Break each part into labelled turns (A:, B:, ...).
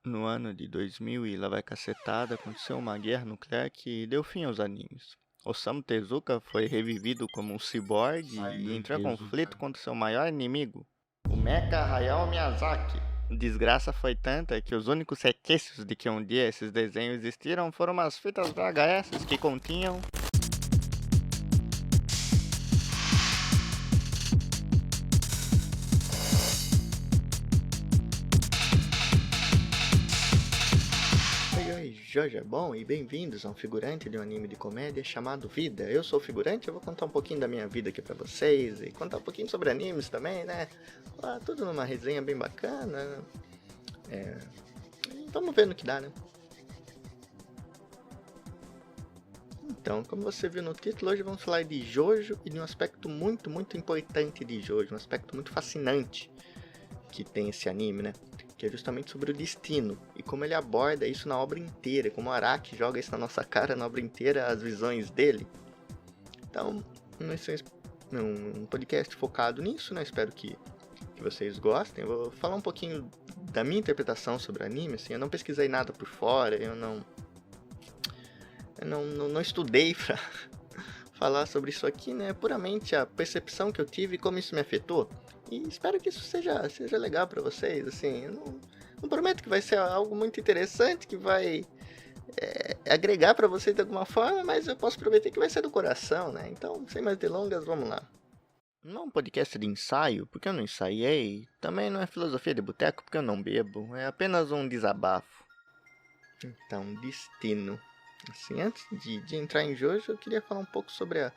A: No ano de 2000 e lá vai cacetada, aconteceu uma guerra nuclear que deu fim aos animes. Osamu Tezuka foi revivido como um ciborgue e entrou em conflito contra seu maior inimigo, o Mecha Hayao Miyazaki. A desgraça foi tanta que os únicos requisitos de que um dia esses desenhos existiram foram umas fitas VHS que continham. Oi, Jorge, bom e bem-vindos a um figurante de um anime de comédia chamado Vida. Eu sou o figurante, eu vou contar um pouquinho da minha vida aqui pra vocês e contar um pouquinho sobre animes também, né? Tudo numa resenha bem bacana. Vamos ver no que dá, né? Então, como você viu no título, hoje vamos falar de Jojo e de um aspecto muito, muito importante de Jojo, um aspecto muito fascinante que tem esse anime, né? Que é justamente sobre o destino e como ele aborda isso na obra inteira, como o Araki joga isso na nossa cara na obra inteira, as visões dele. Então, esse é um podcast focado nisso, né? Espero que vocês gostem. Eu vou falar um pouquinho da minha interpretação sobre o anime, assim, eu não pesquisei nada por fora, eu não estudei pra falar sobre isso aqui, né? Puramente a percepção que eu tive e como isso me afetou. E espero que isso seja legal pra vocês, assim, eu não prometo que vai ser algo muito interessante, que vai agregar pra vocês de alguma forma, mas eu posso prometer que vai ser do coração, né? Então, sem mais delongas, vamos lá. Não é um podcast de ensaio, porque eu não ensaiei, também não é filosofia de boteco, porque eu não bebo, é apenas um desabafo. Então, destino. Assim, antes de entrar em Jojo, eu queria falar um pouco sobre a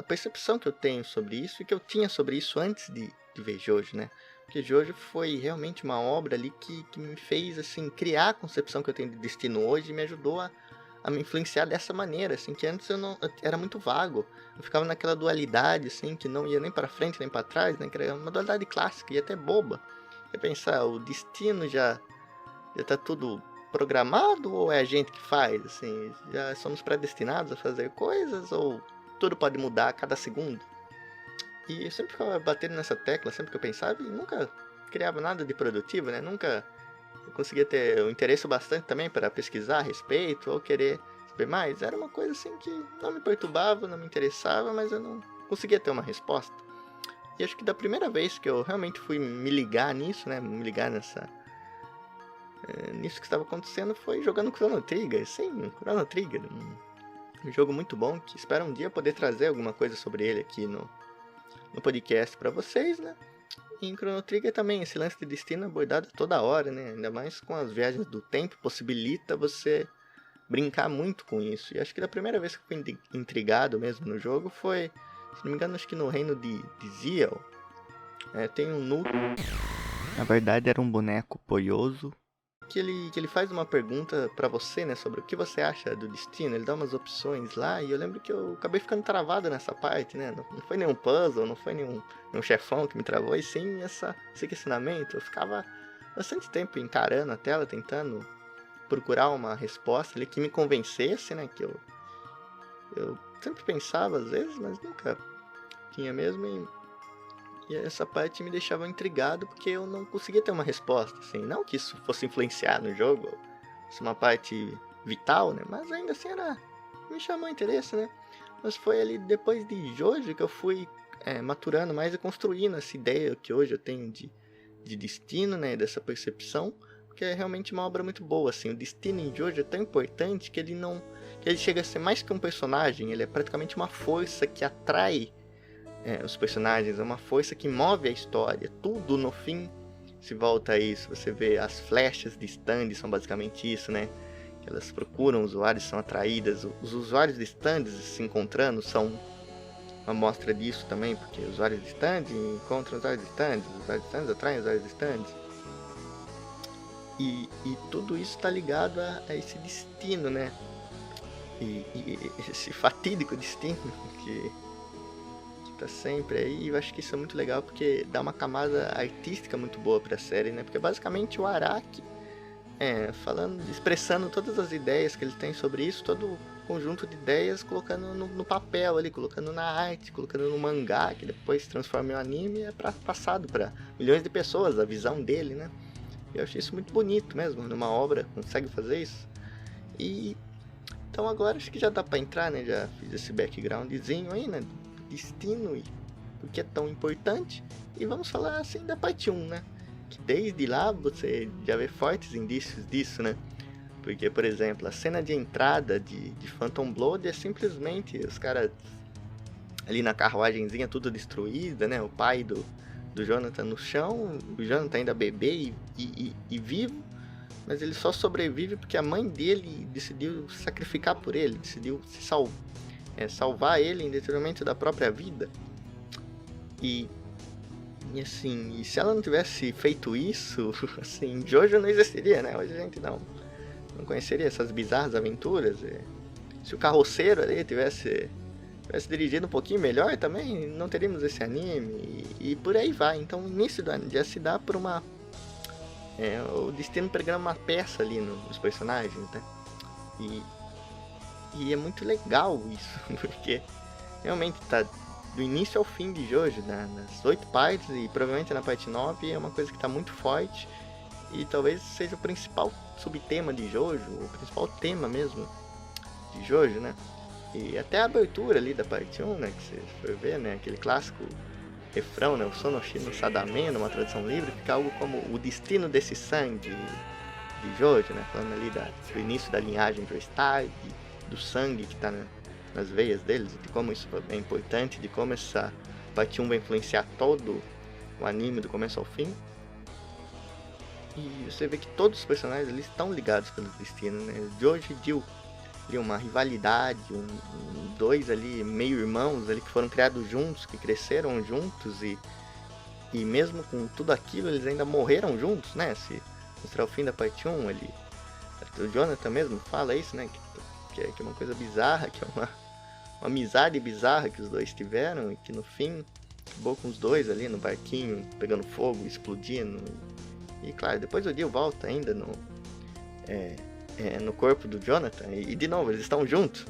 A: percepção que eu tenho sobre isso e que eu tinha sobre isso antes de ver Jojo, né? Porque Jojo foi realmente uma obra ali que me fez, assim, criar a concepção que eu tenho de destino hoje e me ajudou a me influenciar dessa maneira, assim, que antes eu era muito vago. Eu ficava naquela dualidade, assim, que não ia nem para frente nem para trás, né? Que era uma dualidade clássica e até boba. Eu pensar, o destino já tá tudo programado ou é a gente que faz, assim, já somos predestinados a fazer coisas ou tudo pode mudar a cada segundo? E eu sempre ficava batendo nessa tecla, sempre que eu pensava, e nunca criava nada de produtivo, né? Nunca eu conseguia ter um interesse bastante também para pesquisar a respeito ou querer saber mais. Era uma coisa assim que não me perturbava, não me interessava, mas eu não conseguia ter uma resposta. E acho que da primeira vez que eu realmente fui me ligar nisso, né? Me ligar nisso que estava acontecendo foi jogando Chrono Trigger. Sim, Chrono Trigger, um jogo muito bom que espero um dia poder trazer alguma coisa sobre ele aqui no podcast para vocês, né? E em Chrono Trigger também, esse lance de destino abordado toda hora, né? Ainda mais com as viagens do tempo, possibilita você brincar muito com isso. E acho que da primeira vez que eu fui intrigado mesmo no jogo foi, se não me engano, acho que no reino de Ziel. Tem um núcleo. Na verdade era um boneco poioso que ele faz uma pergunta pra você, né, sobre o que você acha do destino. Ele dá umas opções lá e eu lembro que eu acabei ficando travado nessa parte, né? Não foi nenhum puzzle, não foi nenhum chefão que me travou, e sim esse questionamento. Eu ficava bastante tempo encarando a tela, tentando procurar uma resposta ali que me convencesse, né? Que eu sempre pensava às vezes, mas nunca tinha mesmo. E essa parte me deixava intrigado porque eu não conseguia ter uma resposta, assim. Não que isso fosse influenciar no jogo, fosse uma parte vital, né? Mas ainda assim me chamou interesse, né? Mas foi ali depois de Jojo que eu fui maturando mais e construindo essa ideia que hoje eu tenho de destino, né? Dessa percepção, porque é realmente uma obra muito boa, assim. O destino em Jojo é tão importante que ele chega a ser mais que um personagem, ele é praticamente uma força que atrai os personagens, é uma força que move a história. Tudo no fim se volta a isso. Você vê as flechas de stand são basicamente isso, né? Elas procuram usuários, são atraídas. Os usuários de stands se encontrando são uma mostra disso também, porque usuários de stand encontram usuários de stands, os usuários de stands atraem usuários de stands. E tudo isso está ligado a esse destino, né? E esse fatídico destino que tá sempre aí. Eu acho que isso é muito legal porque dá uma camada artística muito boa pra série, né? Porque basicamente o Araki expressando todas as ideias que ele tem sobre isso, todo o conjunto de ideias, colocando no papel ali, colocando na arte, colocando no mangá, que depois se transforma em um anime e é passado para milhões de pessoas, a visão dele, né? Eu achei isso muito bonito mesmo, numa obra consegue fazer isso. E então agora acho que já dá pra entrar, né? Já fiz esse backgroundzinho aí, né? Do destino e por que é tão importante. E vamos falar assim da parte 1, né? Que desde lá você já vê fortes indícios disso, né? Porque, por exemplo, a cena de entrada de Phantom Blood é simplesmente os caras ali na carruagenzinha tudo destruída, né? O pai do Jonathan no chão, o Jonathan ainda bebê e vivo, mas ele só sobrevive porque a mãe dele decidiu sacrificar por ele, decidiu se salvar ele em detrimento da própria vida. E assim, e se ela não tivesse feito isso, assim, Jojo não existiria, né? Hoje a gente não conheceria essas bizarras aventuras. Se o carroceiro ali tivesse dirigido um pouquinho melhor também, não teríamos esse anime. E por aí vai. Então o início do anime já se dá por uma... o destino pregando uma peça ali nos personagens, né? E é muito legal isso, porque realmente tá do início ao fim de Jojo, nas 8 partes, e provavelmente na parte 9 é uma coisa que tá muito forte. E talvez seja o principal subtema de Jojo, o principal tema mesmo de Jojo, né? E até a abertura ali da parte 1, né? Que você for ver, né? Aquele clássico refrão, né? O Sonoshi no Sadame, numa tradução livre, fica algo como o destino desse sangue de Jojo, né? Falando ali do início da linhagem Joestar, do sangue que tá nas veias deles, de como isso é importante, de como essa parte 1 vai influenciar todo o anime do começo ao fim. E você vê que todos os personagens ali estão ligados pelo destino, né? Jojo e Jill, uma rivalidade, dois ali meio irmãos ali que foram criados juntos, que cresceram juntos e mesmo com tudo aquilo eles ainda morreram juntos, né? Se mostrar o fim da parte 1, o Jonathan mesmo fala isso, né? Que é uma coisa bizarra, que é uma amizade bizarra que os dois tiveram e que no fim acabou com os dois ali no barquinho pegando fogo, explodindo. E claro, depois o Jill volta ainda no corpo do Jonathan, e de novo, eles estão juntos.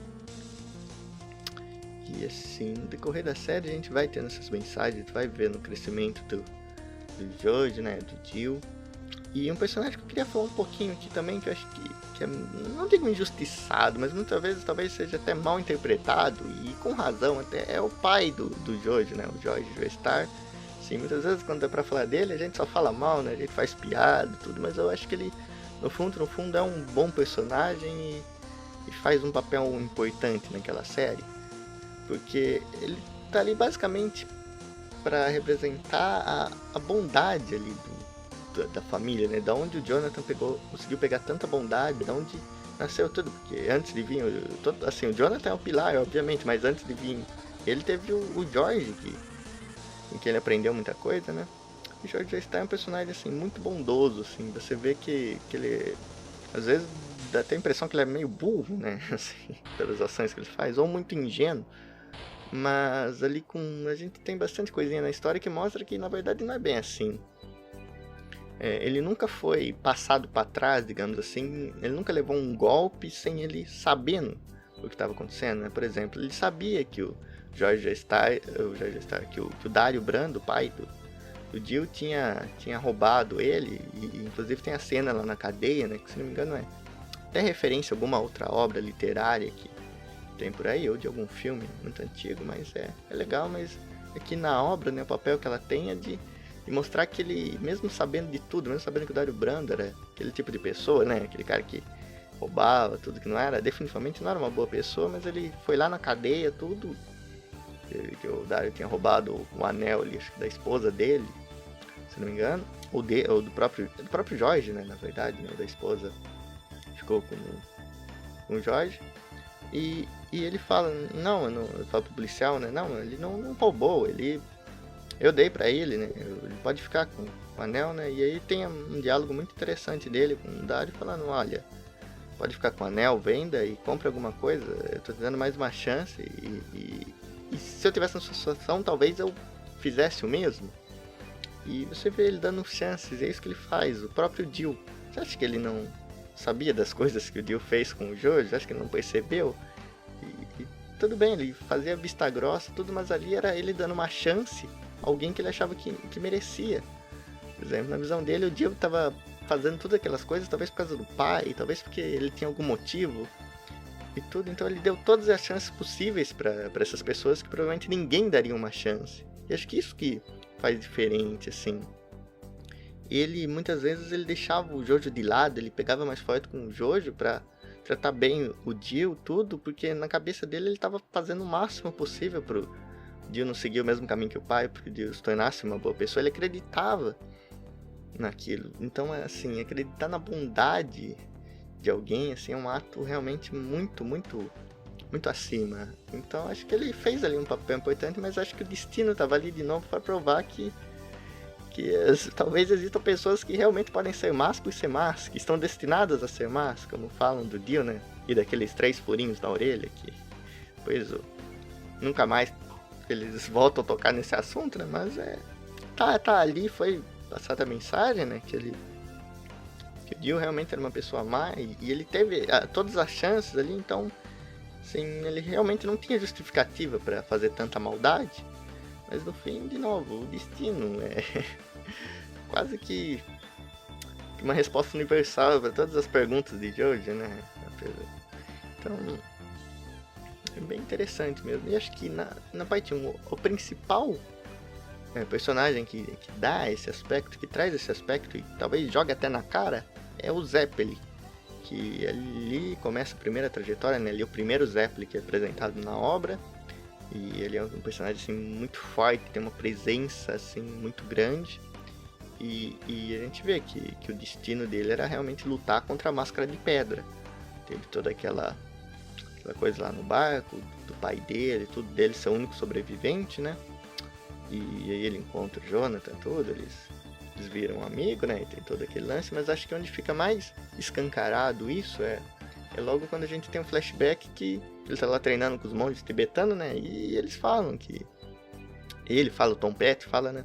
A: E assim, no decorrer da série a gente vai tendo essas mensagens, a gente vai vendo o crescimento do Jojo, né, do Jill. E um personagem que eu queria falar um pouquinho aqui também, que eu acho que é, não digo injustiçado, mas muitas vezes talvez seja até mal interpretado, e com razão até, é o pai do Jojo, né, o Joji Joestar. Sim, muitas vezes quando é pra falar dele, a gente só fala mal, né, a gente faz piada e tudo, mas eu acho que ele, no fundo, é um bom personagem e faz um papel importante naquela série. Porque ele tá ali basicamente para representar a bondade ali da família, né? Da onde o Jonathan conseguiu pegar tanta bondade, da onde nasceu tudo. Porque antes de vir, assim, o Jonathan é o pilar, obviamente, mas antes de vir, ele teve o George, em que ele aprendeu muita coisa, né? O George Joestar é um personagem, assim, muito bondoso, assim. Você vê que ele, às vezes, dá até a impressão que ele é meio burro, né? Assim, pelas ações que ele faz, ou muito ingênuo. Mas ali a gente tem bastante coisinha na história que mostra que, na verdade, não é bem assim. Ele nunca foi passado para trás, digamos assim. Ele nunca levou um golpe sem ele sabendo o que estava acontecendo, né? Por exemplo, ele sabia que o George Joestar, que o Dario Brando, o pai do Jill, tinha roubado ele, e inclusive tem a cena lá na cadeia, né, que se não me engano é referência a alguma outra obra literária que tem por aí, ou de algum filme muito antigo, mas é legal, mas aqui na obra, né, o papel que ela tem é de mostrar que ele, mesmo sabendo de tudo, mesmo sabendo que o Dario Brando era aquele tipo de pessoa, né, aquele cara que roubava tudo, que não era, definitivamente não era uma boa pessoa, mas ele foi lá na cadeia, tudo, que o Dario tinha roubado o anel ali, acho que da esposa dele, se não me engano, ou do próprio Jorge, né, na verdade, né, da esposa ficou com o Jorge, e ele fala, ele fala pro policial, né, não, ele não roubou, eu dei pra ele, né, ele pode ficar com o anel, né, e aí tem um diálogo muito interessante dele com o Dario, falando, olha, pode ficar com o anel, venda e compre alguma coisa, eu tô te dando mais uma chance, e se eu tivesse nessa situação, talvez eu fizesse o mesmo. E você vê ele dando chances, é isso que ele faz. O próprio Jill, você acha que ele não sabia das coisas que o Jill fez com o Jojo? Você acha que ele não percebeu? E tudo bem, ele fazia vista grossa, tudo, mas ali era ele dando uma chance a alguém que ele achava que merecia. Por exemplo, na visão dele, o Jill estava fazendo todas aquelas coisas, talvez por causa do pai, talvez porque ele tinha algum motivo e tudo. Então ele deu todas as chances possíveis para essas pessoas que provavelmente ninguém daria uma chance. E acho que isso que faz diferente, assim. Ele, muitas vezes, ele deixava o Jojo de lado, ele pegava mais forte com o Jojo pra tratar bem o Dio, tudo, porque na cabeça dele ele tava fazendo o máximo possível pro Dio não seguir o mesmo caminho que o pai, porque o Dio se tornasse uma boa pessoa. Ele acreditava naquilo. Então, assim, acreditar na bondade de alguém, assim, é um ato realmente muito, muito, muito acima. Então, acho que ele fez ali um papel importante, mas acho que o destino tava ali de novo para provar que talvez existam pessoas que realmente podem ser más por ser más, que estão destinadas a ser más, como falam do Dio, né? E daqueles 3 furinhos na orelha, que depois nunca mais eles voltam a tocar nesse assunto, né? Mas tá ali, foi passada a mensagem, né? Que o Dio realmente era uma pessoa má e ele teve todas as chances ali, então, assim, ele realmente não tinha justificativa para fazer tanta maldade. Mas no fim, de novo, o destino é quase que uma resposta universal para todas as perguntas de Jojo, né? Então, é bem interessante mesmo. E acho que na parte 1, o principal personagem que dá esse aspecto, que traz esse aspecto e talvez joga até na cara, é o Zeppeli. Que ali começa a primeira trajetória, né? Ele é o primeiro Zeppeli que é apresentado na obra. E ele é um personagem assim, muito forte, tem uma presença assim, muito grande. E a gente vê que o destino dele era realmente lutar contra a Máscara de Pedra. Teve toda aquela coisa lá no barco, do pai dele, tudo dele ser o único sobrevivente, né? E aí ele encontra o Jonathan, tudo, eles viram um amigo, né? E tem todo aquele lance, mas acho que onde fica mais escancarado isso é logo quando a gente tem um flashback que ele tá lá treinando com os monges tibetanos, né? E eles falam que... Ele fala, o Tom Petty fala, né?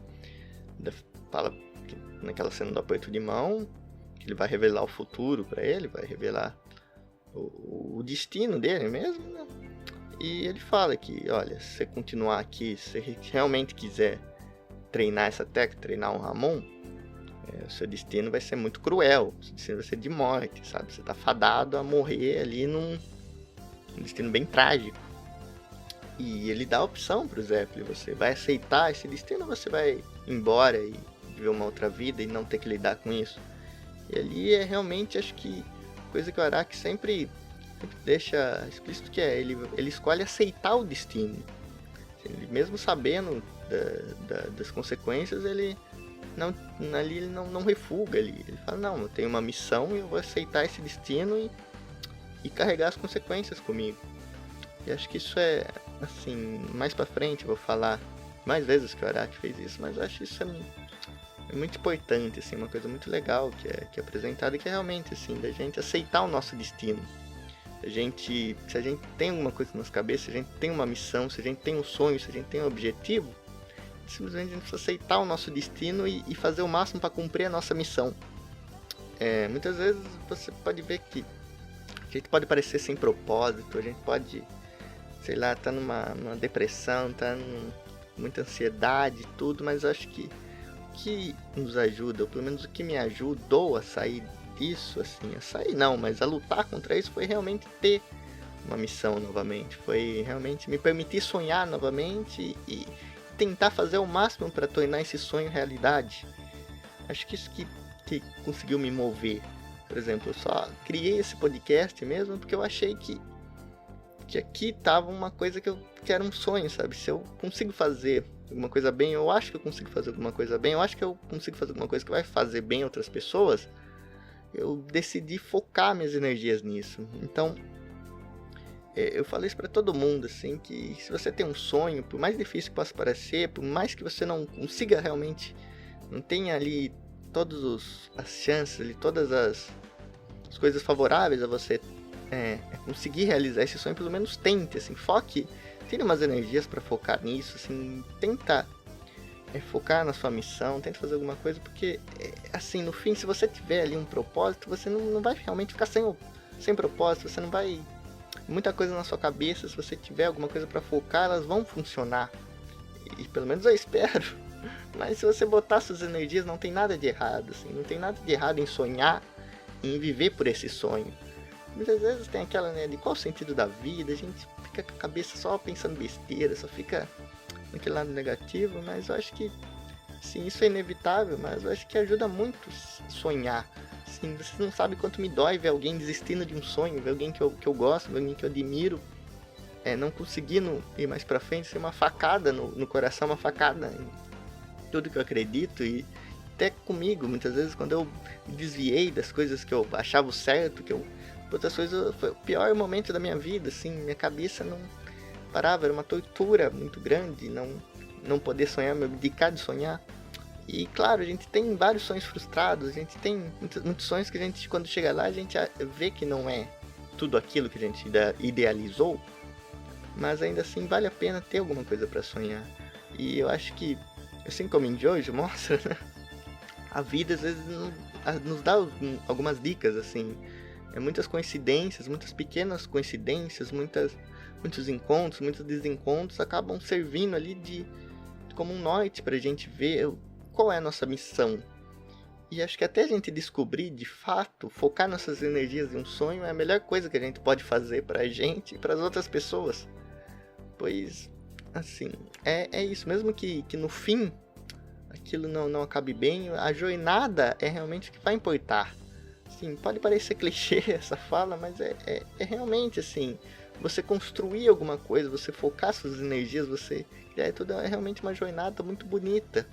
A: Fala que naquela cena do aperto de mão, que ele vai revelar o futuro pra ele, vai revelar o destino dele mesmo, né? E ele fala que, olha, se você continuar aqui, se você realmente quiser treinar essa técnica, treinar um Ramon, o seu destino vai ser muito cruel, o seu destino vai ser de morte, sabe? Você tá fadado a morrer ali num destino bem trágico. E ele dá a opção pro Zeppeli, você vai aceitar esse destino ou você vai embora e viver uma outra vida e não ter que lidar com isso? E ali é realmente, acho que, coisa que o Araki sempre deixa explícito, que ele escolhe aceitar o destino. Ele, mesmo sabendo das consequências, ele não refuga ali. Ele fala, não, eu tenho uma missão e eu vou aceitar esse destino e carregar as consequências comigo. E acho que isso é, assim, mais pra frente eu vou falar mais vezes que o Araki fez isso, mas eu acho isso é muito importante, assim, uma coisa muito legal que é apresentada, e que é realmente, assim, da gente aceitar o nosso destino. Se a gente tem alguma coisa na nossa cabeça, se a gente tem uma missão, se a gente tem um sonho, se a gente tem um objetivo, simplesmente a gente precisa aceitar o nosso destino e fazer o máximo para cumprir a nossa missão. Muitas vezes você pode ver que a gente pode parecer sem propósito, a gente pode, sei lá, tá numa depressão, tá com muita ansiedade e tudo, mas eu acho que o que nos ajuda, ou pelo menos o que me ajudou a sair disso, assim, mas a lutar contra isso foi realmente ter uma missão novamente, foi realmente me permitir sonhar novamente e tentar fazer o máximo para tornar esse sonho realidade. Acho que isso que conseguiu me mover. Por exemplo, eu só criei esse podcast mesmo porque eu achei que aqui tava uma coisa que era um sonho, sabe? Se eu consigo fazer alguma coisa bem, eu acho que eu consigo fazer alguma coisa bem, eu acho que eu consigo fazer alguma coisa que vai fazer bem a outras pessoas, eu decidi focar minhas energias nisso. Então, eu falo isso pra todo mundo, assim, que se você tem um sonho, por mais difícil que possa parecer, por mais que você não consiga realmente, não tenha ali todas as chances, ali, todas as coisas favoráveis a você conseguir realizar esse sonho, pelo menos tente, assim, foque, tire umas energias pra focar nisso, assim, tenta focar na sua missão, tenta fazer alguma coisa, porque, assim, no fim, se você tiver ali um propósito, você não vai realmente ficar sem propósito, você não vai... Muita coisa na sua cabeça, se você tiver alguma coisa pra focar, elas vão funcionar. E pelo menos eu espero Mas se você botar suas energias, não tem nada de errado, assim. Não tem nada de errado em sonhar, em viver por esse sonho. Muitas vezes tem aquela, né, de qual o sentido da vida, a gente fica com a cabeça só pensando besteira, só fica naquele lado negativo, mas eu acho que, sim, isso é inevitável, mas eu acho que ajuda muito sonhar. Sim, vocês não sabem quanto me dói ver alguém desistindo de um sonho, ver alguém que eu gosto, ver alguém que eu admiro, não conseguindo ir mais pra frente, ser uma facada no coração, uma facada em tudo que eu acredito. E até comigo, muitas vezes, quando eu desviei das coisas que eu achava certo, que eu outras coisas, foi o pior momento da minha vida, assim, minha cabeça não parava, era uma tortura muito grande, não poder sonhar, me abdicar de sonhar. E claro, a gente tem vários sonhos frustrados, a gente tem muitos sonhos que a gente, quando chega lá, a gente vê que não é tudo aquilo que a gente idealizou, mas ainda assim vale a pena ter alguma coisa para sonhar. E eu acho que, assim como em Jojo mostra, né, a vida às vezes nos dá algumas dicas, assim, muitas coincidências, muitas pequenas coincidências, muitos encontros, muitos desencontros acabam servindo ali como um norte pra gente ver qual é a nossa missão. E acho que até a gente descobrir, de fato, focar nossas energias em um sonho é a melhor coisa que a gente pode fazer pra gente e pras outras pessoas. Pois, assim, é isso. Mesmo que no fim aquilo não acabe bem, a jornada é realmente o que vai importar. Sim, pode parecer clichê essa fala, mas é realmente assim, você construir alguma coisa, você focar suas energias, você criar tudo, é realmente uma jornada muito bonita.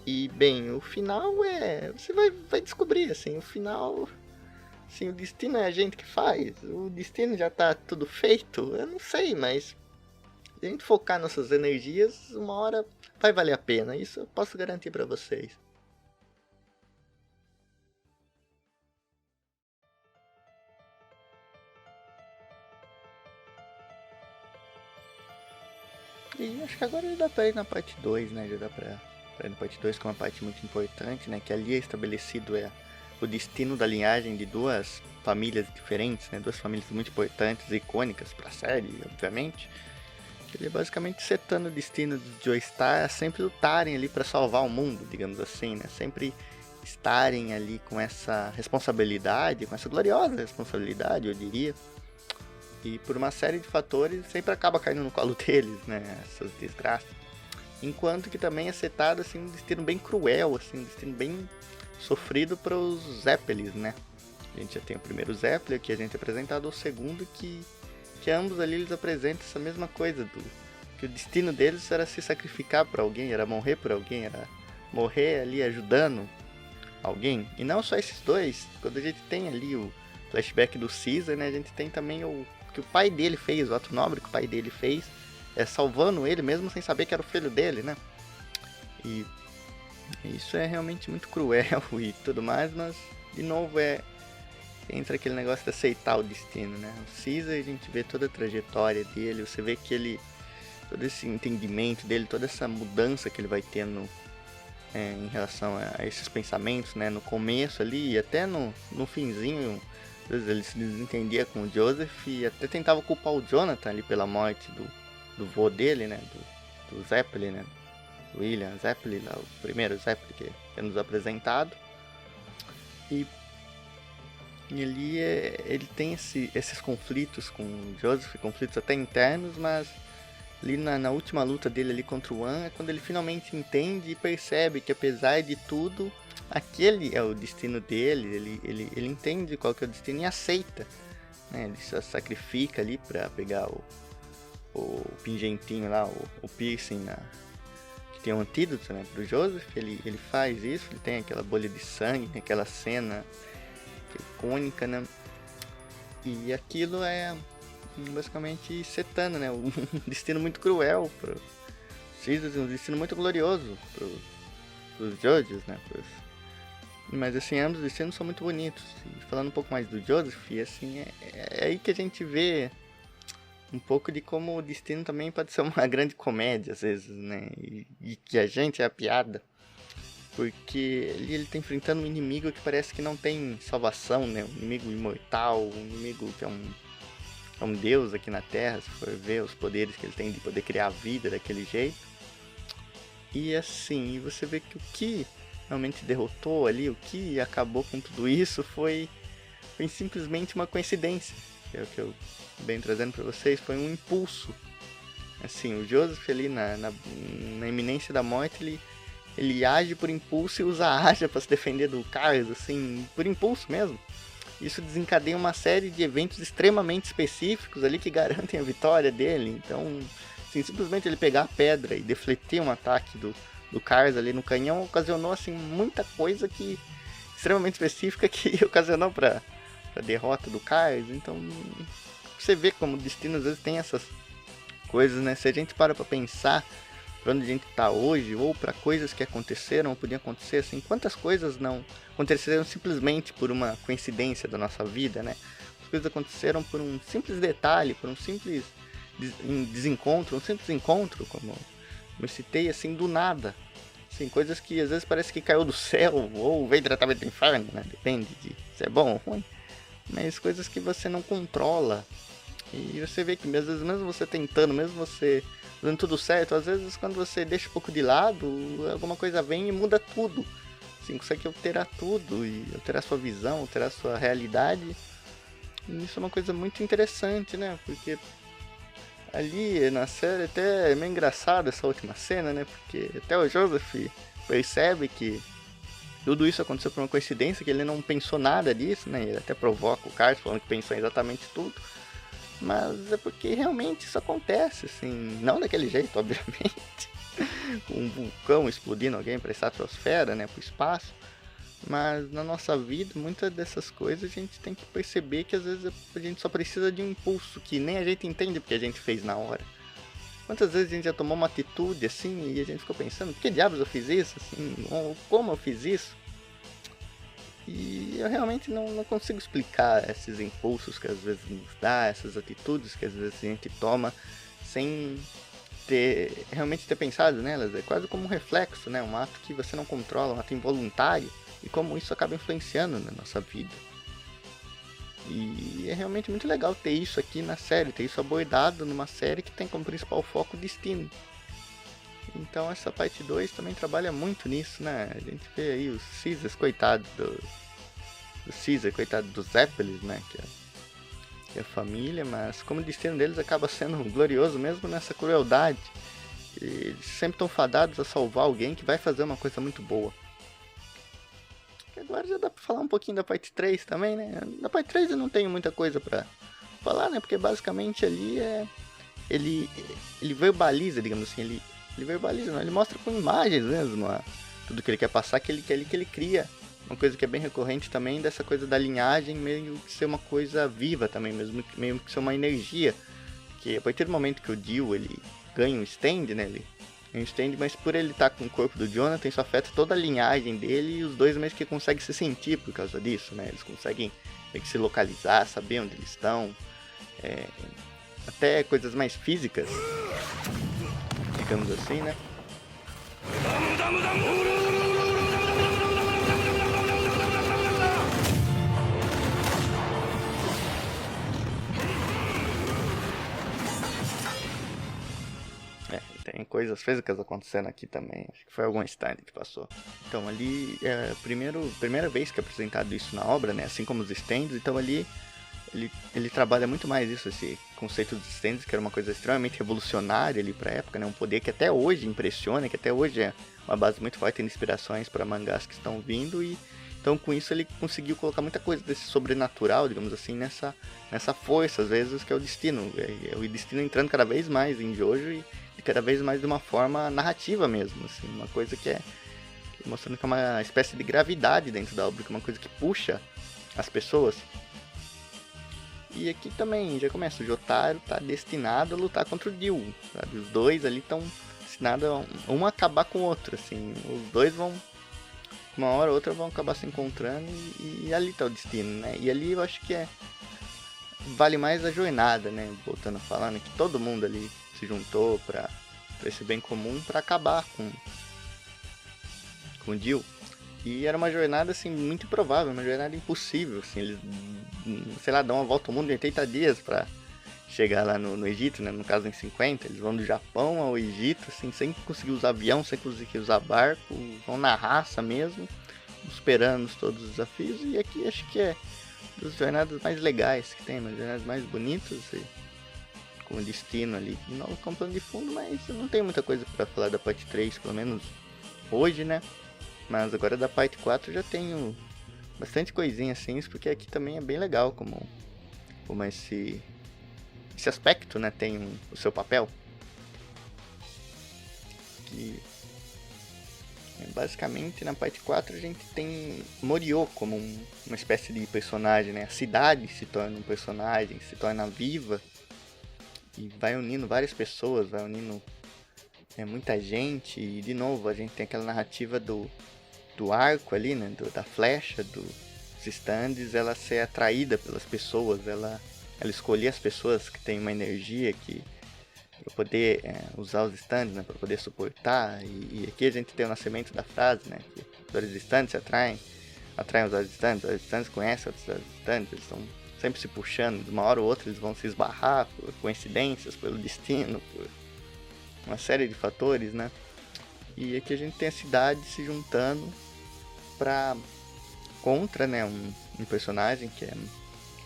A: E bem, o final você vai descobrir, assim, o final, assim, o destino é a gente que faz, o destino já tá tudo feito, eu não sei, mas se a gente focar nossas energias, uma hora vai valer a pena, isso eu posso garantir pra vocês. E acho que agora já dá pra ir na parte 2, né? Já dá pra ir na parte 2, que é uma parte muito importante, né? Que ali é estabelecido o destino da linhagem de duas famílias diferentes, né? Duas famílias muito importantes e icônicas pra série, obviamente. Ele é basicamente setando o destino de Joestar a sempre lutarem ali pra salvar o mundo, digamos assim, né? Sempre estarem ali com essa responsabilidade, com essa gloriosa responsabilidade, eu diria. E por uma série de fatores sempre acaba caindo no colo deles, né? Essas desgraças. Enquanto que também é setado assim, um destino bem cruel, assim, um destino bem sofrido para os Zeppelins, né? A gente já tem o primeiro Zeppelin que a gente é apresentado, o segundo que ambos ali eles apresentam essa mesma coisa, que o destino deles era se sacrificar por alguém, era morrer por alguém, era morrer ali ajudando alguém. E não só esses dois, quando a gente tem ali o flashback do Caesar, né? A gente tem também o que o pai dele fez, o ato nobre que o pai dele fez, salvando ele mesmo sem saber que era o filho dele, né? E isso é realmente muito cruel e tudo mais, mas de novo entra aquele negócio de aceitar o destino, né? O Caesar, a gente vê toda a trajetória dele, você vê que ele, todo esse entendimento dele, toda essa mudança que ele vai tendo em relação a esses pensamentos, né? No começo ali e até no finzinho, às vezes ele se desentendia com o Joseph e até tentava culpar o Jonathan ali pela morte do vô dele, né? Do Zeppelin, né? William Zeppelin, lá, o primeiro Zeppelin que é nos apresentado. E ali ele tem esses conflitos com o Joseph, conflitos até internos, mas ali na última luta dele ali contra o Wan é quando ele finalmente entende e percebe que apesar de tudo, aquele é o destino dele, ele entende qual que é o destino e aceita, né? Ele se sacrifica ali pra pegar o pingentinho lá, o piercing que tem um antídoto, né, pro Joseph, ele faz isso, ele tem aquela bolha de sangue, tem aquela cena icônica, né? E aquilo é basicamente setando, né? Um destino muito cruel pro Caesar, um destino muito glorioso pros Jojos, né? Mas assim, ambos os destinos são muito bonitos. E falando um pouco mais do Joseph, assim, é aí que a gente vê um pouco de como o destino também pode ser uma grande comédia, às vezes, né? E que a gente é a piada. Porque ele tá enfrentando um inimigo que parece que não tem salvação, né? Um inimigo imortal, um inimigo que é um deus aqui na Terra, se for ver os poderes que ele tem de poder criar a vida daquele jeito. E assim, você vê que o que realmente derrotou ali, o que acabou com tudo isso foi simplesmente uma coincidência. Que é o que eu venho trazendo para vocês, foi um impulso. Assim, o Joseph ali na iminência da morte, ele age por impulso e usa a Aja para se defender do Cars, assim, por impulso mesmo. Isso desencadeia uma série de eventos extremamente específicos ali que garantem a vitória dele. Então, assim, simplesmente ele pegar a pedra e defletir um ataque do Cars ali no canhão ocasionou assim muita coisa que extremamente específica que ocasionou para a derrota do Cars. Então, você vê como o destino às vezes tem essas coisas, né? Se a gente para pensar para onde a gente tá hoje, ou para coisas que aconteceram, ou podiam acontecer, assim, quantas coisas não aconteceram simplesmente por uma coincidência da nossa vida, né? As coisas aconteceram por um simples detalhe, por um simples desencontro, um simples encontro, como eu citei, assim, do nada. Assim, coisas que às vezes parece que caiu do céu, ou veio diretamente do inferno, né? Depende de se é bom ou ruim. Mas coisas que você não controla. E você vê que às vezes mesmo você tentando, mesmo você dando tudo certo, às vezes quando você deixa um pouco de lado, alguma coisa vem e muda tudo. Assim, consegue alterar tudo, e alterar sua visão, alterar sua realidade. E isso é uma coisa muito interessante, né? Porque ali na série até é meio engraçado essa última cena, né? Porque até o Joseph percebe que tudo isso aconteceu por uma coincidência, que ele não pensou nada disso, né? Ele até provoca o Carlos falando que pensou em exatamente tudo. Mas é porque realmente isso acontece, assim, não daquele jeito, obviamente, um vulcão explodindo alguém para a estratosfera, né, para o espaço, mas na nossa vida, muitas dessas coisas a gente tem que perceber que às vezes a gente só precisa de um impulso, que nem a gente entende porque a gente fez na hora. Quantas vezes a gente já tomou uma atitude assim e a gente ficou pensando, por que diabos eu fiz isso, assim, ou como eu fiz isso? E eu realmente não consigo explicar esses impulsos que às vezes nos dá, essas atitudes que às vezes a gente toma sem realmente ter pensado nelas. É quase como um reflexo, né? Um ato que você não controla, um ato involuntário, e como isso acaba influenciando na nossa vida. E é realmente muito legal ter isso aqui na série, ter isso abordado numa série que tem como principal foco o destino. Então essa parte 2 também trabalha muito nisso, né? A gente vê aí os Caesars, coitado do Caesar, coitado do Zeppelin, né? Que é a família, mas como o destino deles acaba sendo glorioso mesmo nessa crueldade. Eles sempre estão fadados a salvar alguém que vai fazer uma coisa muito boa. E agora já dá pra falar um pouquinho da parte 3 também, né? Na parte 3 eu não tenho muita coisa pra falar, né? Porque basicamente ali ele verbaliza, digamos assim, ele verbaliza, não, ele mostra com imagens mesmo tudo que ele quer passar, que ele cria uma coisa que é bem recorrente também, dessa coisa da linhagem meio que ser uma coisa viva também, mesmo meio que ser uma energia, que a partir do momento que o Dio ele ganha um stand, né, ele ganha um stand, mas por ele estar com o corpo do Jonathan, isso afeta toda a linhagem dele, e os dois meio que conseguem se sentir por causa disso, né, eles conseguem meio que se localizar, saber onde eles estão, até coisas mais físicas, digamos assim, né. Tem coisas físicas acontecendo aqui também. Acho que foi algum stand que passou. Então ali é a primeira vez que é apresentado isso na obra, né? Assim como os stands. Então ali ele trabalha muito mais isso, esse conceito dos stands, que era uma coisa extremamente revolucionária ali pra época, né? Um poder que até hoje impressiona, que até hoje é uma base muito forte de inspirações para mangás que estão vindo. E então com isso ele conseguiu colocar muita coisa desse sobrenatural, digamos assim, nessa força, às vezes, que é o destino. É o destino entrando cada vez mais em Jojo e cada vez mais de uma forma narrativa mesmo, assim, uma coisa que mostrando que é uma espécie de gravidade dentro da obra, que é uma coisa que puxa as pessoas. E aqui também já começa, o Jotaro tá destinado a lutar contra o Dio, sabe? Os dois ali estão destinados a um acabar com o outro, assim, os dois vão, uma hora ou outra vão acabar se encontrando e ali tá o destino, né? E ali eu acho que vale mais a jornada, né? Voltando a falar, né? Que todo mundo ali se juntou para esse bem comum, para acabar com o Dio. E era uma jornada assim muito improvável, uma jornada impossível, assim, eles, sei lá, dão uma volta ao mundo em 80 dias para chegar lá no Egito, né? No caso em 50, eles vão do Japão ao Egito, assim, sem conseguir usar avião, sem conseguir usar barco, vão na raça mesmo, superando todos os desafios. E aqui acho que é das jornadas mais legais que tem, das jornadas mais bonitas, e com o destino ali, não com plano de fundo, mas eu não tenho muita coisa pra falar da parte 3, pelo menos hoje, né? Mas agora da parte 4 já tenho bastante coisinha assim, porque aqui também é bem legal como esse aspecto, né, tem o seu papel. Que basicamente na parte 4 a gente tem Morio como uma espécie de personagem, né? A cidade se torna um personagem, se torna viva e vai unindo várias pessoas, vai unindo muita gente. E de novo a gente tem aquela narrativa do arco ali, né? Da flecha, dos stands, ela ser atraída pelas pessoas, ela escolher as pessoas que têm uma energia que para poder usar os stands, né, para poder suportar. E aqui a gente tem o nascimento da frase, né, que os stands se atraem os stands conhecem os stands, eles estão sempre se puxando, de uma hora ou outra eles vão se esbarrar por coincidências, pelo destino, por uma série de fatores, né. E aqui a gente tem a cidade se juntando contra, né, um personagem que é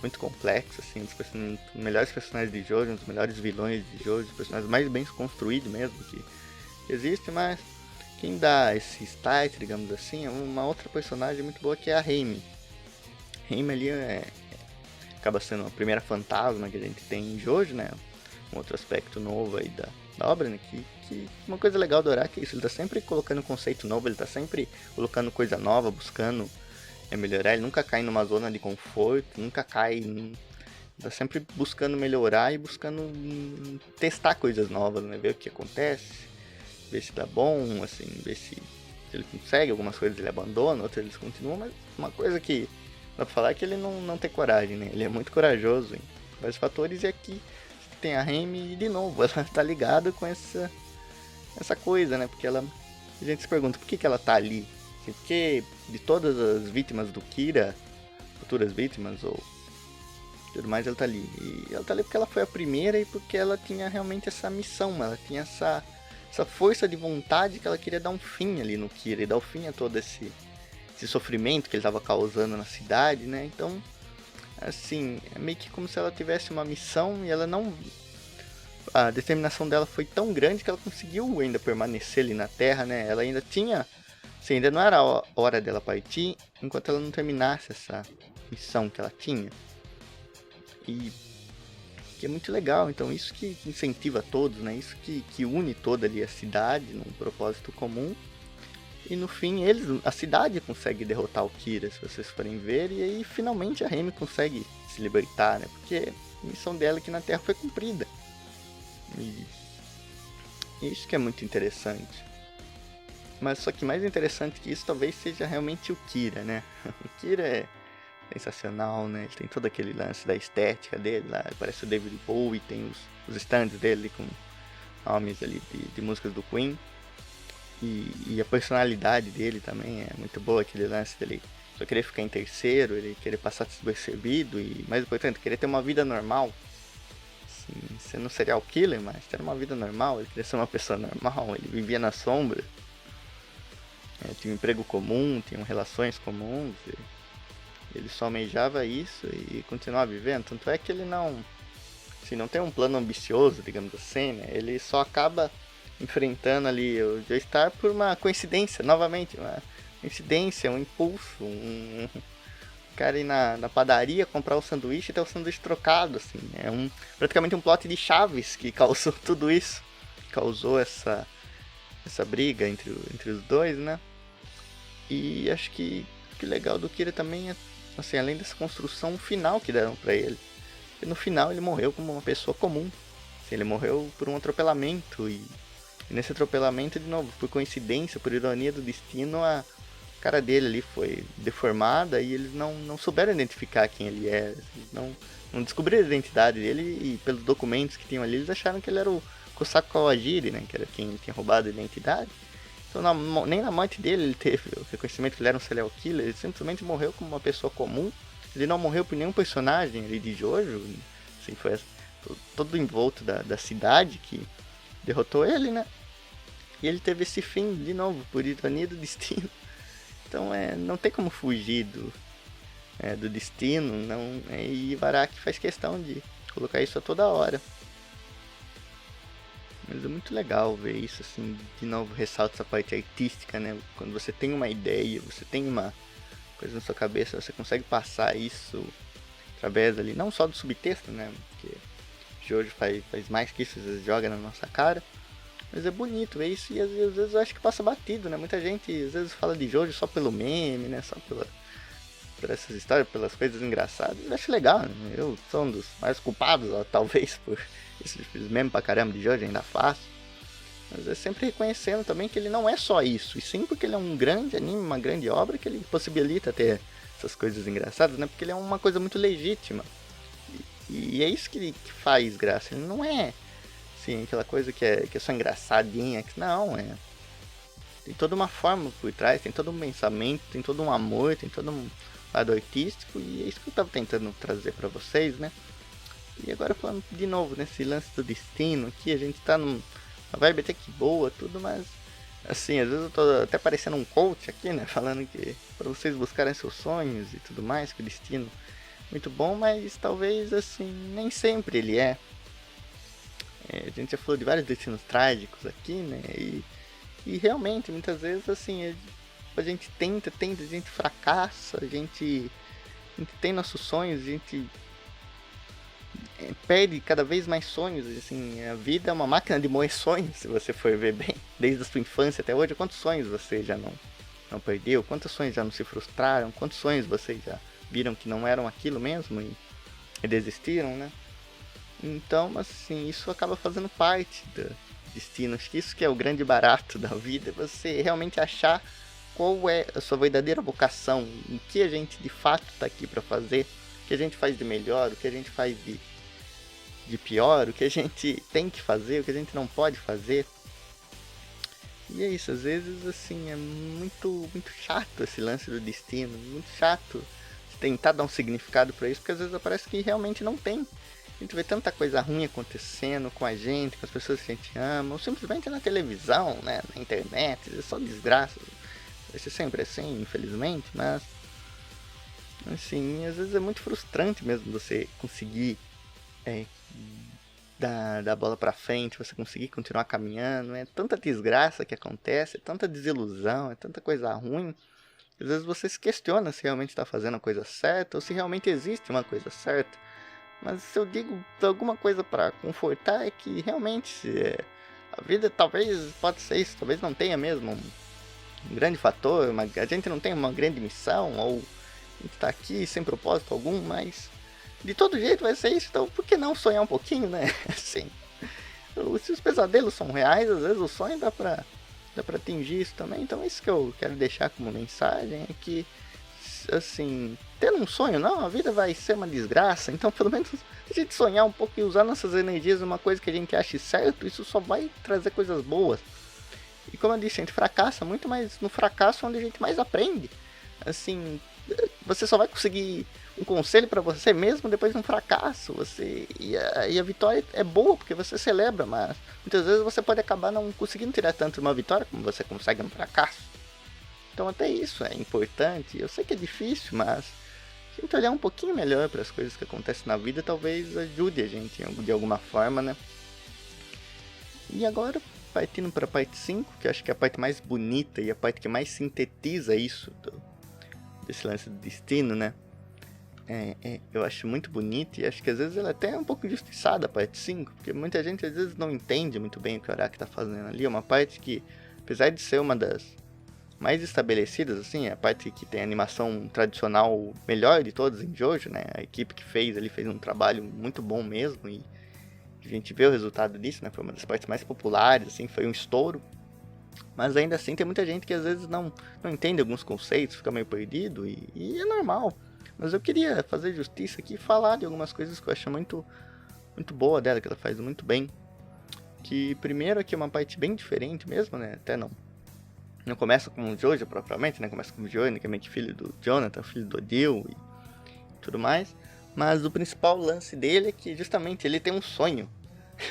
A: muito complexo, assim, um dos melhores personagens de Jojo, um dos melhores vilões de Jojo, os personagens mais bem construídos mesmo que existe, mas quem dá esse start, digamos assim, é uma outra personagem muito boa que é a Reimi. Reimi ali acaba sendo a primeira fantasma que a gente tem em Jojo, né, um outro aspecto novo aí da obra, né, que uma coisa legal do Araki é isso, ele tá sempre colocando conceito novo, ele tá sempre colocando coisa nova, buscando melhorar, ele nunca cai numa zona de conforto, nunca cai, tá sempre buscando melhorar e buscando testar coisas novas, né, ver o que acontece, ver se dá bom, assim, ver se ele consegue, algumas coisas ele abandona, outras ele continua, mas uma coisa que dá pra falar é que ele não tem coragem, né, ele é muito corajoso em vários fatores, e aqui tem a Remy e de novo, ela tá ligada com essa coisa, né, porque a gente se pergunta por que ela tá ali. Porque de todas as vítimas do Kira, futuras vítimas ou tudo mais, ela tá ali. E ela tá ali porque ela foi a primeira e porque ela tinha realmente essa missão, ela tinha essa força de vontade que ela queria dar um fim ali no Kira e dar um fim a todo esse sofrimento que ele estava causando na cidade, né? Então, assim, é meio que como se ela tivesse uma missão e ela não... A determinação dela foi tão grande que ela conseguiu ainda permanecer ali na Terra, né? Ela ainda tinha... Assim, ainda não era a hora dela partir enquanto ela não terminasse essa missão que ela tinha. E que é muito legal, então isso que incentiva todos, né? Isso que une toda ali a cidade num propósito comum. E no fim a cidade consegue derrotar o Kira, se vocês forem ver, e aí finalmente a Remy consegue se libertar, né? Porque a missão dela aqui na Terra foi cumprida. E isso que é muito interessante. Mas só que mais interessante que isso talvez seja realmente o Kira, né? O Kira é sensacional, né? Ele tem todo aquele lance da estética dele lá, parece o David Bowie, tem os stands dele com nomes ali de músicas do Queen. E a personalidade dele também é muito boa, aquele lance dele só querer ficar em terceiro, ele querer passar despercebido e, mais importante, querer ter uma vida normal. Assim, ser um serial killer, mas ter uma vida normal, ele queria ser uma pessoa normal, ele vivia na sombra. Tinha um emprego comum, tinham relações comuns, ele só almejava isso e continuava vivendo. Tanto é que ele não tem um plano ambicioso, digamos assim, né? Ele só acaba enfrentando ali o Joestar por uma coincidência, novamente, uma coincidência, um impulso, um cara ir na padaria comprar o sanduíche e ter o sanduíche trocado, assim, é praticamente um plot de Chaves que causou tudo isso, causou essa briga entre os dois, né? E acho que o legal do Kira também é, assim, além dessa construção final que deram pra ele. E no final ele morreu como uma pessoa comum. Assim, ele morreu por um atropelamento. E nesse atropelamento, de novo, por coincidência, por ironia do destino, a cara dele ali foi deformada e eles não souberam identificar quem ele era. Não descobriram a identidade dele e pelos documentos que tinham ali, eles acharam que ele era o Kosako Kawajiri, né? Que era quem tinha roubado a identidade. Então nem na morte dele ele teve o reconhecimento que ele era um serial killer, ele simplesmente morreu como uma pessoa comum. Ele não morreu por nenhum personagem ali de Jojo, assim, foi todo envolto da cidade que derrotou ele, né? E ele teve esse fim de novo, por ironia do destino. Então não tem como fugir do destino, não. E Ibaraki faz questão de colocar isso a toda hora. Mas é muito legal ver isso, assim, de novo ressalta essa parte artística, né? Quando você tem uma ideia, você tem uma coisa na sua cabeça, você consegue passar isso através ali, não só do subtexto, né? Porque Jojo faz mais que isso, às vezes joga na nossa cara. Mas é bonito ver isso e às vezes eu acho que passa batido, né? Muita gente às vezes fala de Jojo só pelo meme, né? Só por essas histórias, pelas coisas engraçadas. Eu acho legal, né? Eu sou um dos mais culpados, ó, talvez, por esses memes pra caramba de Jojo, ainda faço. Mas é sempre reconhecendo também que ele não é só isso, e sim porque ele é um grande anime, uma grande obra que ele possibilita ter essas coisas engraçadas, né? Porque ele é uma coisa muito legítima. E é isso que faz graça. Ele não é, assim, aquela coisa que é só engraçadinha. Não, tem toda uma forma por trás, tem todo um pensamento, tem todo um amor, tem todo um lado artístico, e é isso que eu tava tentando trazer pra vocês, né? E agora falando de novo nesse lance do destino aqui, a gente tá numa vibe até que boa, tudo, mas assim, às vezes eu tô até parecendo um coach aqui, né? Falando que pra vocês buscarem seus sonhos e tudo mais, que o destino é muito bom, mas talvez assim, nem sempre ele é. A gente já falou de vários destinos trágicos aqui, né? E realmente, muitas vezes assim, a gente tenta, a gente fracassa, a gente tem nossos sonhos, a gente perde cada vez mais sonhos, assim, a vida é uma máquina de moer sonhos, se você for ver bem, desde a sua infância até hoje, quantos sonhos você já não perdeu, quantos sonhos já não se frustraram, quantos sonhos vocês já viram que não eram aquilo mesmo e desistiram, né? Então, assim, isso acaba fazendo parte do destino, acho que isso que é o grande barato da vida, você realmente achar qual é a sua verdadeira vocação, o que a gente de fato está aqui para fazer, o que a gente faz de melhor, o que a gente faz de pior, o que a gente tem que fazer, o que a gente não pode fazer. E é isso, às vezes assim, é muito chato esse lance do destino, muito chato tentar dar um significado para isso, porque às vezes parece que realmente não tem. A gente vê tanta coisa ruim acontecendo com a gente, com as pessoas que a gente ama, ou simplesmente na televisão, né, na internet, é só desgraça. Vai ser sempre assim, infelizmente, mas assim, às vezes é muito frustrante mesmo você conseguir dar a bola pra frente, você conseguir continuar caminhando, é tanta desgraça que acontece, é tanta desilusão, é tanta coisa ruim, às vezes você se questiona se realmente está fazendo a coisa certa, ou se realmente existe uma coisa certa. Mas se eu digo alguma coisa para confortar é que realmente a vida talvez pode ser isso, talvez não tenha mesmo um grande fator, a gente não tem uma grande missão, ou a gente tá aqui sem propósito algum, mas de todo jeito vai ser isso, então por que não sonhar um pouquinho, né? Assim, se os pesadelos são reais, às vezes o sonho dá pra atingir isso também, então é isso que eu quero deixar como mensagem, é que, assim, tendo um sonho, não, a vida vai ser uma desgraça, então pelo menos a gente sonhar um pouco e usar nossas energias numa coisa que a gente ache certo, isso só vai trazer coisas boas. E como eu disse, a gente fracassa muito, mas no fracasso é onde a gente mais aprende. Assim, você só vai conseguir um conselho para você mesmo depois de um fracasso. E a vitória é boa porque você celebra, mas muitas vezes você pode acabar não conseguindo tirar tanto uma vitória como você consegue no fracasso. Então até isso é importante. Eu sei que é difícil, mas a gente olhar um pouquinho melhor para as coisas que acontecem na vida talvez ajude a gente de alguma forma, né? E agora, partindo para a parte 5, que eu acho que é a parte mais bonita e a parte que mais sintetiza isso, desse lance do destino, né? Eu acho muito bonito e acho que às vezes ela até é um pouco injustiçada, a parte 5, porque muita gente às vezes não entende muito bem o que o Araki tá fazendo ali. É uma parte que, apesar de ser uma das mais estabelecidas, assim, a parte que tem a animação tradicional melhor de todas em Jojo, né? A equipe que fez ali fez um trabalho muito bom mesmo e a gente vê o resultado disso, né? Foi uma das partes mais populares, assim, foi um estouro. Mas ainda assim tem muita gente que às vezes não entende alguns conceitos, fica meio perdido e é normal. Mas eu queria fazer justiça aqui e falar de algumas coisas que eu acho muito boa dela, que ela faz muito bem. Que primeiro aqui é uma parte bem diferente mesmo, né? Até não começa com o Jojo propriamente, né? Começa com o Johnny, que é meio que filho do Jonathan, filho do Odil e tudo mais. Mas o principal lance dele é que justamente ele tem um sonho.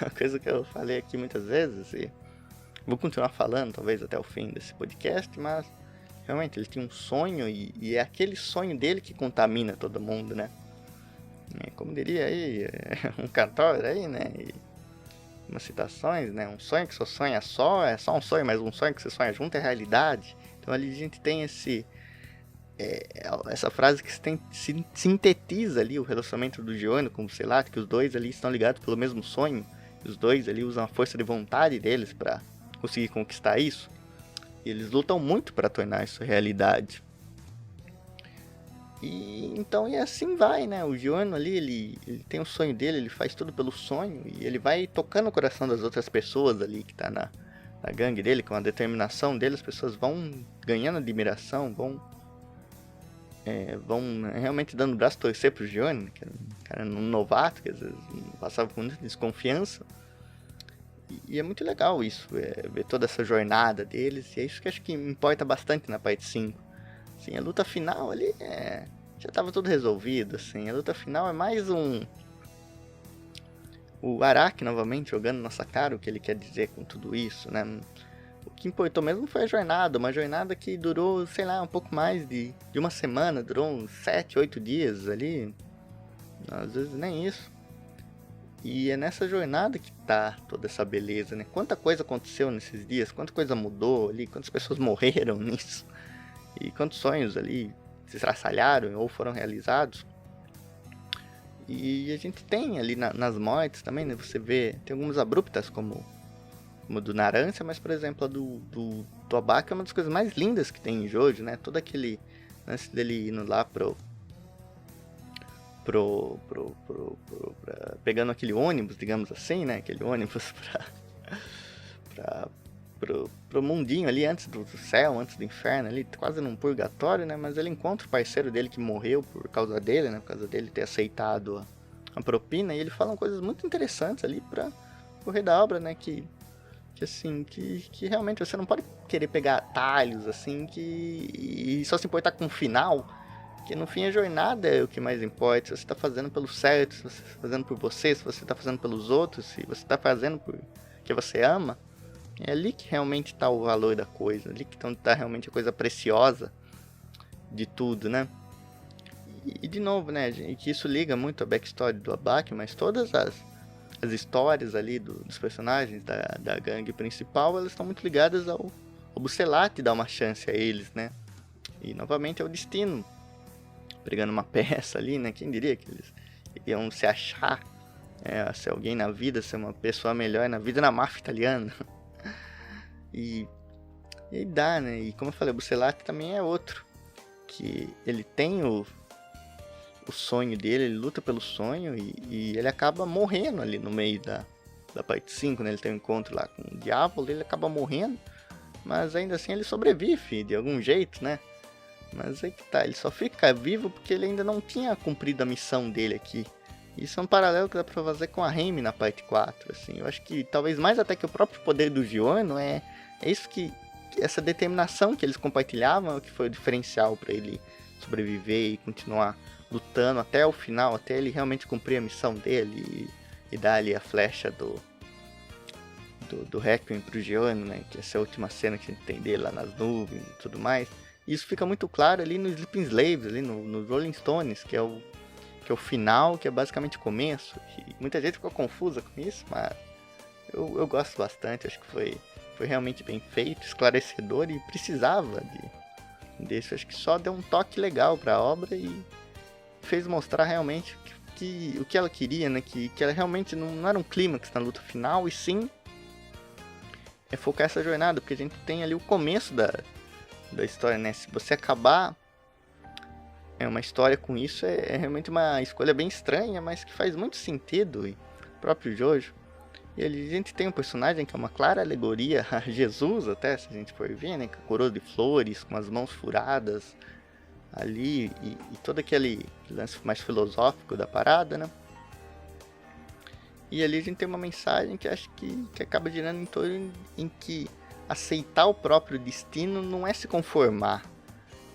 A: É uma coisa que eu falei aqui muitas vezes e vou continuar falando talvez até o fim desse podcast, mas realmente ele tem um sonho e é aquele sonho dele que contamina todo mundo, né? Como diria aí um cantor aí, né? E umas citações, né? Um sonho que só sonha só, é só um sonho, mas um sonho que você sonha junto é realidade. Então ali a gente tem essa frase que sintetiza ali o relacionamento do Giovanni com o Buccellato, que os dois ali estão ligados pelo mesmo sonho, os dois ali usam a força de vontade deles para conseguir conquistar isso, e eles lutam muito para tornar isso realidade. E então e assim vai, né? O Giovanni ali, ele tem o sonho dele, ele faz tudo pelo sonho, e ele vai tocando o coração das outras pessoas ali que tá na gangue dele, com a determinação dele, as pessoas vão ganhando admiração, vão realmente dando o braço a torcer pro Giovanni, que era um cara novato, que às vezes passava com muita desconfiança. E é muito legal isso, ver toda essa jornada deles, e é isso que acho que importa bastante na parte 5. Assim, a luta final ali já estava tudo resolvido, assim, a luta final é mais o Araki novamente jogando na nossa cara o que ele quer dizer com tudo isso, né? O que importou mesmo foi a jornada, uma jornada que durou, sei lá, um pouco mais de uma semana, durou uns 7, 8 dias ali, às vezes nem isso. E é nessa jornada que tá toda essa beleza, né? Quanta coisa aconteceu nesses dias, quanta coisa mudou ali, quantas pessoas morreram nisso, e quantos sonhos ali se estraçalharam ou foram realizados. E a gente tem ali nas mortes também, né? Você vê, tem algumas abruptas como do Narancia, mas por exemplo a do Tobaki é uma das coisas mais lindas que tem em Jojo, né? Todo aquele lance dele indo lá pegando aquele ônibus, digamos assim, né? Aquele ônibus pro mundinho ali, antes do céu, antes do inferno ali, quase num purgatório, né? Mas ele encontra o parceiro dele que morreu por causa dele, né? Por causa dele ter aceitado a propina, e ele fala coisas muito interessantes ali para o rei da obra, né? Que realmente você não pode querer pegar atalhos assim e só se importar com o final, que no fim a jornada é o que mais importa. Se você está fazendo pelo certo, se você está fazendo por você, se você está fazendo pelos outros, se você está fazendo por que você ama, é ali que realmente está o valor da coisa, ali que está realmente a coisa preciosa de tudo, né? E de novo, né, e que isso liga muito a backstory do Abaki, mas todas as histórias ali dos personagens da gangue principal, elas estão muito ligadas ao Buccellato dar uma chance a eles, né? E novamente é o destino pregando uma peça ali, né? Quem diria que eles iam se achar, ser alguém na vida, ser uma pessoa melhor na vida na máfia italiana. E aí dá, né? E como eu falei, o Buccellato também é outro, que ele tem o sonho dele, ele luta pelo sonho e ele acaba morrendo ali no meio da parte 5, né? Ele tem um encontro lá com o diabo, ele acaba morrendo, mas ainda assim ele sobrevive de algum jeito, né? Mas aí que tá, ele só fica vivo porque ele ainda não tinha cumprido a missão dele aqui. Isso é um paralelo que dá pra fazer com a Remy na parte 4, assim. Eu acho que talvez mais até que o próprio poder do Giorno é isso que essa determinação que eles compartilhavam que foi o diferencial para ele sobreviver e continuar lutando até o final, até ele realmente cumprir a missão dele e dar ali a flecha do Requiem pro Giorno, né? Que essa é a última cena que a gente tem dele lá nas nuvens e tudo mais. E isso fica muito claro ali no Sleeping Slaves, ali no Rolling Stones, que é o final, que é basicamente o começo. E muita gente ficou confusa com isso, mas eu gosto bastante, acho que foi realmente bem feito, esclarecedor e precisava desse. Acho que só deu um toque legal para a obra e fez mostrar realmente que o que ela queria, né? Que ela realmente não era um clímax na luta final, e sim focar essa jornada, porque a gente tem ali o começo da história, né? Se você acabar uma história com isso, é realmente uma escolha bem estranha, mas que faz muito sentido. E o próprio Jojo, e ali a gente tem um personagem que é uma clara alegoria a Jesus, até se a gente for ver, né? Com a coroa de flores, com as mãos furadas ali, e todo aquele lance mais filosófico da parada, né? E ali a gente tem uma mensagem que acho que acaba girando em torno em que aceitar o próprio destino não é se conformar.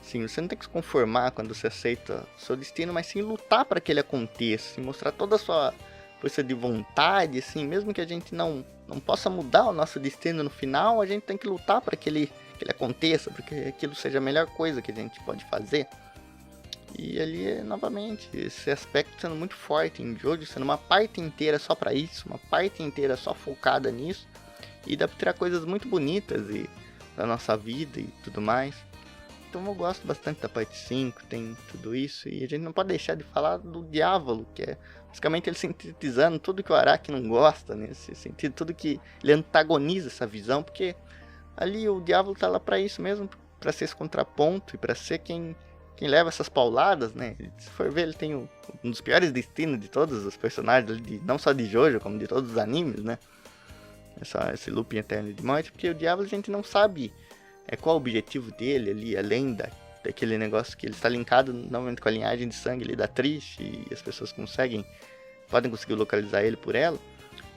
A: Sim, você não tem que se conformar quando você aceita o seu destino, mas sim lutar para que ele aconteça, mostrar toda a sua força de vontade, assim, mesmo que a gente não possa mudar o nosso destino no final, a gente tem que lutar para que ele aconteça, para que aquilo seja a melhor coisa que a gente pode fazer. E ali, novamente, esse aspecto sendo muito forte em Jojo, sendo uma parte inteira só para isso, uma parte inteira só focada nisso, e dá para tirar coisas muito bonitas da nossa vida e tudo mais. Então eu gosto bastante da parte 5, tem tudo isso, e a gente não pode deixar de falar do Diávolo, que é basicamente ele sintetizando tudo que o Araki não gosta, nesse sentido, tudo que ele antagoniza essa visão, porque ali o Diávolo tá lá pra isso mesmo, pra ser esse contraponto e pra ser quem leva essas pauladas, né? Se for ver, ele tem um dos piores destinos de todos os personagens, não só de Jojo, como de todos os animes, né? Esse looping eterno de morte, porque o Diávolo a gente não sabe qual o objetivo dele ali, além daquele negócio que ele está linkado normalmente com a linhagem de sangue ali da Trish, e as pessoas podem conseguir localizar ele por ela,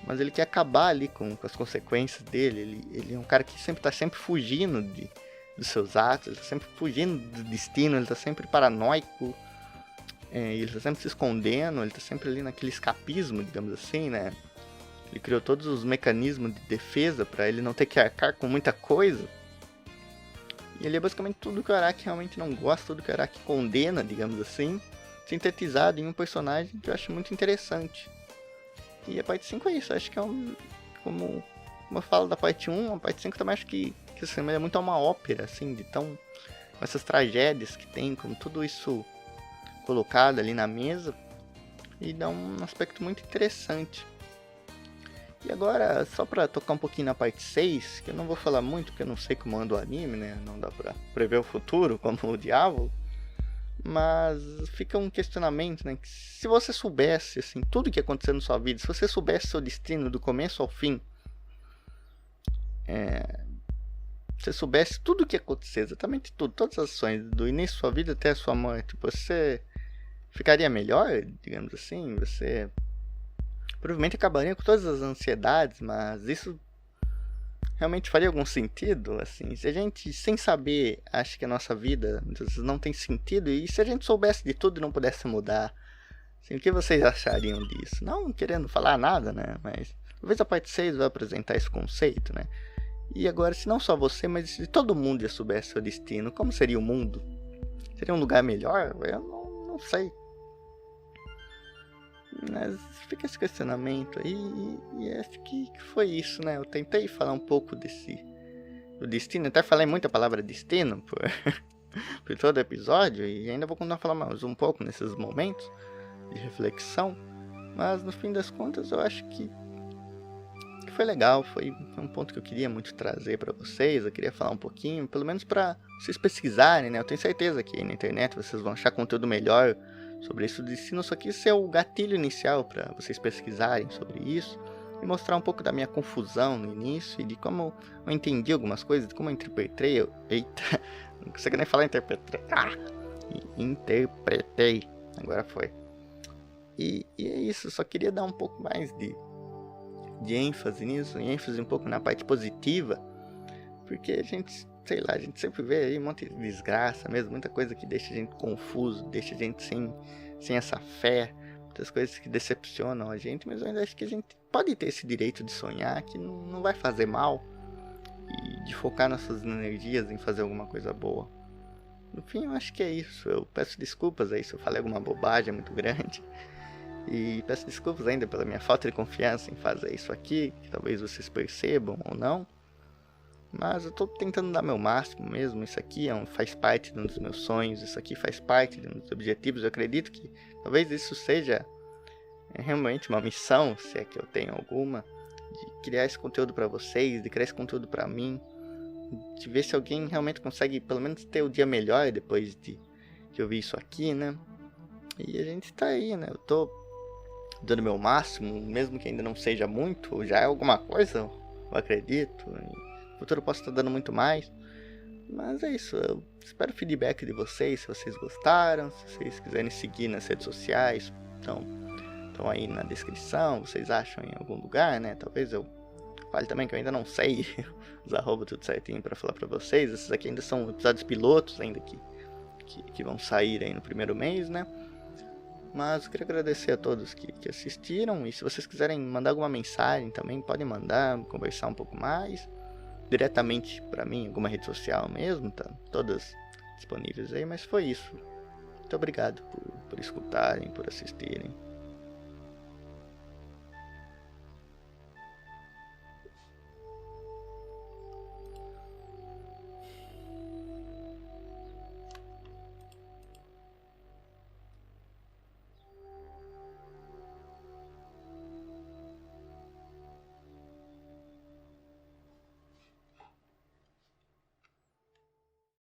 A: mas ele quer acabar ali com as consequências dele. Ele é um cara que está sempre fugindo dos seus atos, ele está sempre fugindo do destino, ele está sempre paranoico, ele está sempre se escondendo, ele está sempre ali naquele escapismo, digamos assim, né? Ele criou todos os mecanismos de defesa para ele não ter que arcar com muita coisa. E ele é basicamente tudo que o Araki realmente não gosta, tudo que o Araki condena, digamos assim, sintetizado em um personagem que eu acho muito interessante. E a parte 5 é isso, acho que é como eu falo da parte 1, a parte 5 também acho que se assemelha muito a uma ópera, assim, com essas tragédias que tem, com tudo isso colocado ali na mesa, e dá um aspecto muito interessante. E agora, só pra tocar um pouquinho na parte 6, que eu não vou falar muito, porque eu não sei como anda o anime, né? Não dá pra prever o futuro, como o Diávolo. Mas fica um questionamento, né? Que se você soubesse, assim, tudo o que aconteceu na sua vida, se você soubesse seu destino do começo ao fim, se você soubesse tudo o que aconteceu, exatamente tudo, todas as ações, do início da sua vida até a sua morte, você ficaria melhor, digamos assim? Você provavelmente acabaria com todas as ansiedades, mas isso realmente faria algum sentido? Assim, se a gente, sem saber, acha que a nossa vida muitas vezes não tem sentido, e se a gente soubesse de tudo e não pudesse mudar, assim, o que vocês achariam disso? Não querendo falar nada, né? Mas talvez a parte 6 vai apresentar esse conceito, né? E agora, se não só você, mas se todo mundo já soubesse seu destino, como seria o mundo? Seria um lugar melhor? Eu não sei. Mas fica esse questionamento aí, e acho que foi isso, né? Eu tentei falar um pouco do destino, até falei muito a palavra destino por todo o episódio, e ainda vou continuar a falar mais um pouco nesses momentos de reflexão, mas no fim das contas eu acho que foi legal, foi um ponto que eu queria muito trazer para vocês. Eu queria falar um pouquinho, pelo menos para vocês pesquisarem, né? Eu tenho certeza que aí na internet vocês vão achar conteúdo melhor sobre isso do destino, só que esse é o gatilho inicial para vocês pesquisarem sobre isso e mostrar um pouco da minha confusão no início e de como eu entendi algumas coisas, de como eu interpretei. Eita, não consigo nem falar interpretei. Interpretei, agora foi. E é isso, só queria dar um pouco mais de ênfase nisso, e ênfase um pouco na parte positiva, porque a gente, sei lá, a gente sempre vê aí um monte de desgraça mesmo, muita coisa que deixa a gente confuso, deixa a gente sem essa fé, muitas coisas que decepcionam a gente, mas eu ainda acho que a gente pode ter esse direito de sonhar, que não vai fazer mal, e de focar nossas energias em fazer alguma coisa boa. No fim, eu acho que é isso. Eu peço desculpas aí se eu falei alguma bobagem muito grande, e peço desculpas ainda pela minha falta de confiança em fazer isso aqui, que talvez vocês percebam ou não. Mas eu tô tentando dar meu máximo mesmo. Isso aqui faz parte de um dos meus sonhos, isso aqui faz parte de um dos objetivos. Eu acredito que talvez isso seja realmente uma missão, se é que eu tenho alguma, de criar esse conteúdo para vocês, de criar esse conteúdo para mim, de ver se alguém realmente consegue pelo menos ter o dia melhor depois de ouvir isso aqui, né? E a gente tá aí, né? Eu tô dando meu máximo, mesmo que ainda não seja muito, já é alguma coisa, eu acredito. No futuro eu posso estar dando muito mais, mas é isso. Eu espero o feedback de vocês, se vocês gostaram, se vocês quiserem seguir nas redes sociais, estão aí na descrição, vocês acham em algum lugar, né? Talvez eu fale também que eu ainda não sei os arroba tudo certinho pra falar pra vocês. Esses aqui ainda são episódios pilotos, ainda que que vão sair aí no primeiro mês, né? Mas eu queria agradecer a todos que assistiram. E se vocês quiserem mandar alguma mensagem também, podem mandar, conversar um pouco mais. Diretamente pra mim, alguma rede social mesmo, tá? Todas disponíveis aí, mas foi isso. Muito obrigado por escutarem, por assistirem.